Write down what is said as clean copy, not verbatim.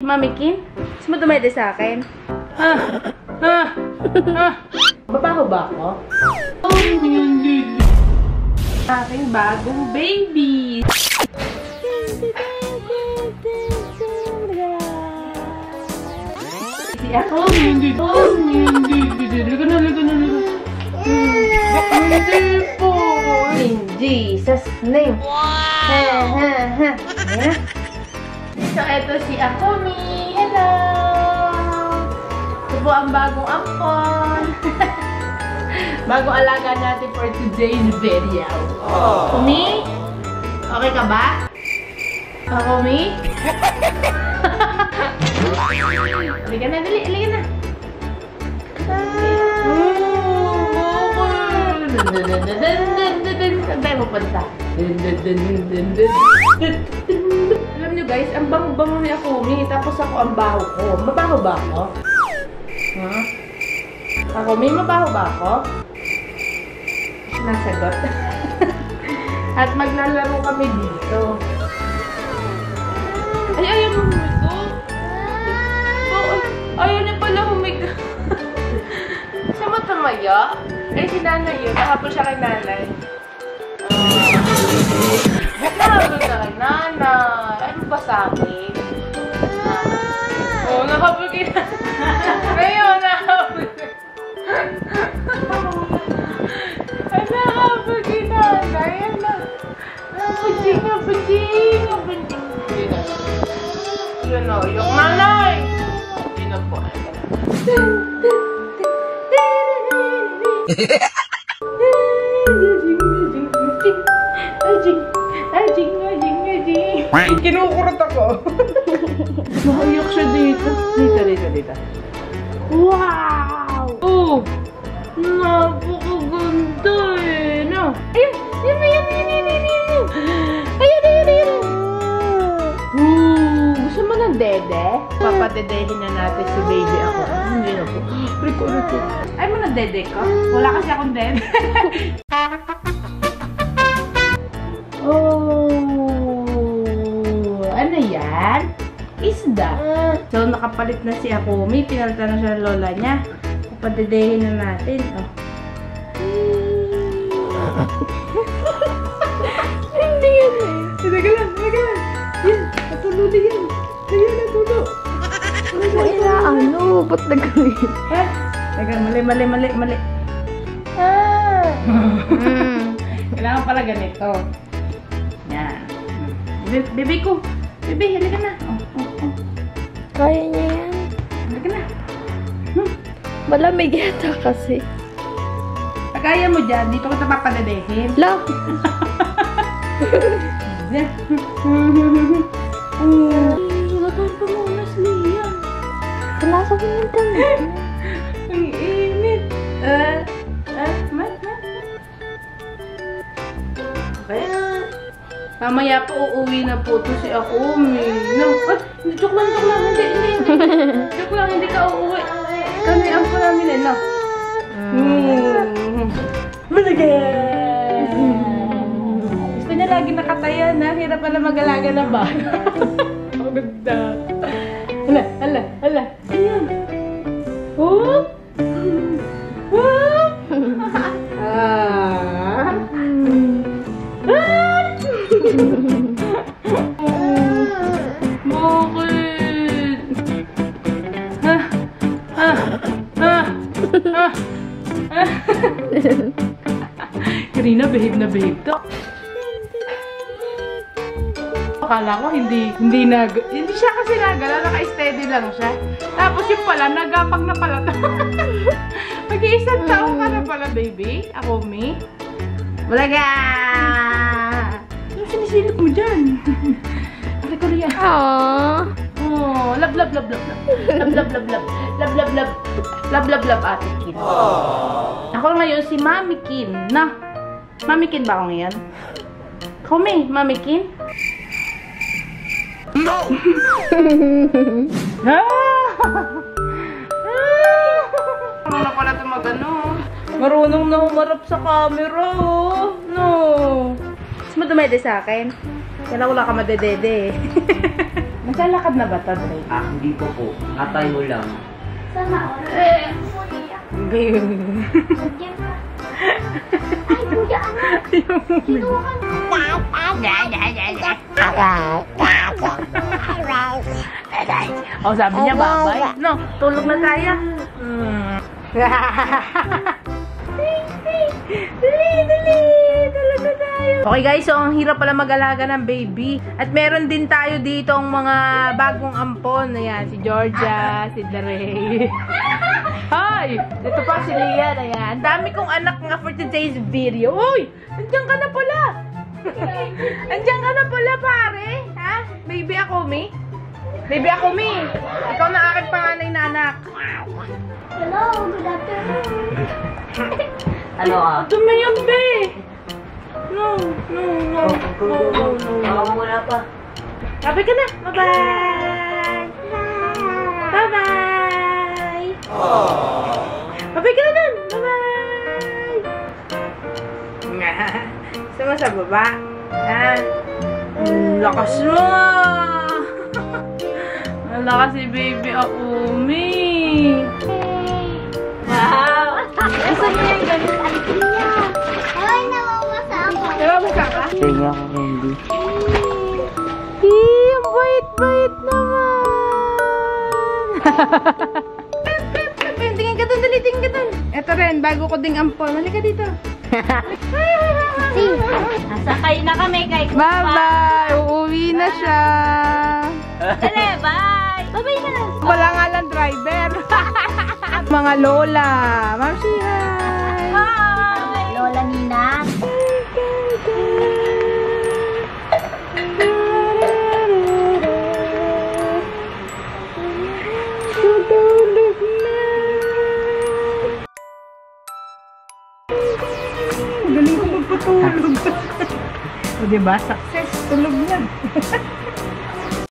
Mami Kin? Mas mo dumede sa akin? Babaho ba ako? Aking bagong baby! Si ako? Hindi po! In Jesus' name! So, eto si Akomi. Hello! Ito po ang bagong ampon. Bagong alaga natin for today's video. Akomi? Okay ka ba? Akomi? Halika na, dali. Halika na. Saan tayo pupunta? Alam nyo guys, ang bango-bango ni Akomi, tapos ako ang baho ko. Mabaho ba ako? Huh? Akomi, mabaho ba ako? Nasagot. At maglalaro kami dito. Ay, ayaw mo humigo. Ayaw niya pala humigo. Siya mo tumaya? Eh, si nanay yun. Nakapol siya kay nanay. Nakapol ka kay nanay. Ano ba sa akin? Oo, nakapol kay nanay. Ngayon, nakapol. Nakapol kay nanay. Napaging. Yun o, yung nanay. Yun o po. Kinukurot ako. Mahayok siya dito. Dito. Wow! Oh! Napakaganda eh, no? Ayun! Ayun! Gusto mo ng dede? Papadedehin na natin si baby ako. Hindi na po. Riko. Ay mo na dede ka? Wala kasi akong dede. Ano yan? Isda. So, nakapalit na si Akomi. Pinalitan na siya ng lola niya. Papadedehin na natin. Hindi yan eh. Talaga lang. Yan. Natulo din yan. Ayan, natulo. Wala, ano? Ba't nagawin? Teka, mali. Kailangan pala ganito. Yan. Bebe ko. Bebe, halika na. Kaya niya yan. Halika na. Malamig yata kasi. Kaya mo dyan, dito kita papadedehin. La! Sulatan pa muna si Liam. Wala sa pinintang. Ang init. Okay. Mamaya pa uuwi na po to si Akomi. No. Joke lang. Hindi. Joke lang, hindi ka uuwi. Kami ang po namin eh, no? Malagay! Gusto niya lagi nakataya na. Hirap pala mag-alaga na ba? Ang ganda. Hala. Ayan. Oh! Karina, behave to. Akala ko hindi siya kasi nagala, naka-steady lang siya. Tapos yung pala, nagapag na pala to. Mag-iisang taon ka na pala, baby. Akomi. Walaga! Ano sinisilip mo dyan? Ari ko riyan. Aww. Oh, love, Ate Kin. Ako ngayon si Mami Kin. Na, Mami Kin ba ako ngayon? Akomi, Mami Kin? No! Marunong na pala tumagano. Marunong na humarap sa camera. No. Mas madumede sa akin. Kaya wala ka madedede eh. Naglalakad na ba ito, Dre? Hindi po po. Natay mo lang. Sana all. Baby. Lagyan ka. Ay, kuya, ano? Kinuha ka Oh, sabi niya, babay. No, tulog na tayo. Dali. Tulog na tayo. Okay guys, so ang hirap pala mag-alaga ng baby. At meron din tayo dito ang mga bagong ampon. Ayan, si Georgia, si Dre. Hi! Ito pa si Lian. Ayan. Ang dami kong anak nga for today's video. Uy! Andiyan ka na pala. Andiyan ka na pala, pare. Ha? Baby Akumi? Baby Akumi. Ikaw na aking panganay na anak. Hello, good afternoon. Ano ah? Tumayon, be. No. Wala pa. Sabi ka na. Bye-bye. Bye-bye. Sabi ka na dun. Bye-bye. Gusto mo sa baba? Ha? Lakas mo. Lakas si baby Akumi. Wow. Gusto mo yung ganun? Alegria. Ay, namamasa ako. Namamasa ka? Tingnan ako hindi. Ang bait-bait naman. Tingin ka dun, dali, tingin ka dun. Ito rin, bago ko ding ampon. Halika dito. Nasakay na kami kay Kupa. Bye-bye! Uuwi na siya. Dali, bye. Bye-bye ka na. Wala nga lang driver. Mga lola. Mamsi, hi. Hi. Lola Nina. Tutulog na. Galing ko magpatulog. O diba? Success. Tulog na.